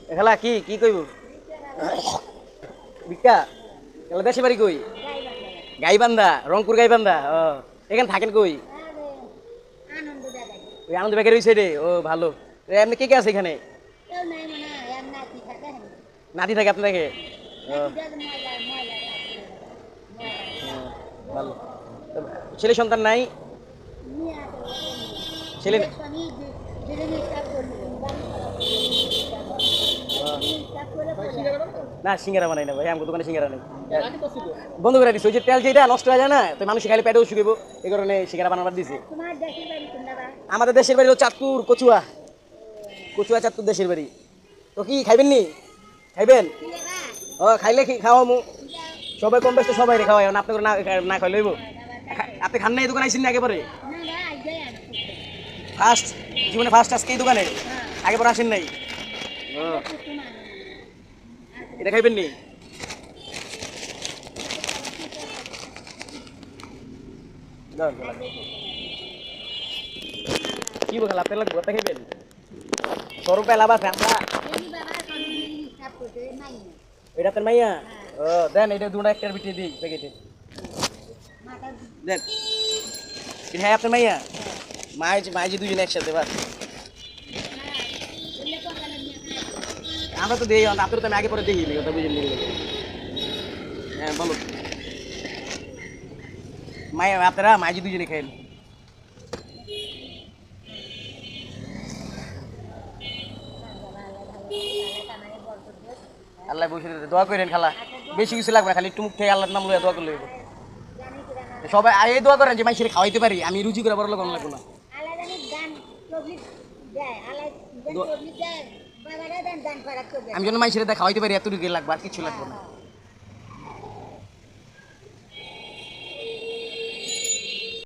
খেলা কি কি কইব ভিক্ষা খেলা দেশে বাড়ি কই গাইবান্ধা রংপুর গাইবান্ধা ও এখানে থাকেন কই ওই আনন্দ ব্যাগের ওই সাইডে ও ভালো এমনি কে কে আছে এখানে নাতি থাকে আপনাকে ভালো ছেলে সন্তান নাই ছেলে না সিঙ্গারা বানাই না ভাই আমার দোকানে সিঙ্গারা নেই বন্ধ করে দিচ্ছি ওই যে তেল যেটা নষ্ট হয়ে যায় না তো মানুষ খাইলে পেটেও শুকিব এই কারণে সিঙ্গারা বানাবার দিছি আমাদের দেশের বাড়ি হলো চাঁদপুর কচুয়া কচুয়া চাঁদপুর দেশের বাড়ি তো কি খাইবেন নি খাইবেন ও খাইলে খাওয়া মু সবাই কম বেশ সবাই খাওয়াই আপনাকে না খাই লইব আপনি খান না এই দোকানে আইসেন না একেবারে ফার্স্ট জীবনে ফার্স্ট আজকে এই দোকানে আগে পরে আসেন নাই এটা খাইবেন নি কি বল আপনার লাগবে ওটা খাইবেন 100 রুপিয়া লাভ আছে আমরা এটা তো মাইয়া ও দেন এটা দুটো একটার ভিতরে দিই প্যাকেটে দেন এটা হ্যাঁ আপনার মাইয়া মাই যে দুজনে একসাথে বাস আমরা তো দেই আপনার তো আমি আগে পরে দেখি ওটা বুঝে নিয়ে হ্যাঁ বলো মাইয়া আপনারা মাঝি দুজনে খাইল আল্লাহ বসে দোয়া করেন খালা বেশি কিছু লাগবে না খালি একটু মুখ থেকে আল্লাহর নাম লইয়া দোয়া করলে সবাই এই দোয়া করেন যে মাইসের খাওয়াইতে পারি আমি রুচি করে বড় লোক লাগবো না আমি যেন মাইসের খাওয়াইতে পারি এতটুকু লাগবে আর কিছু লাগবে না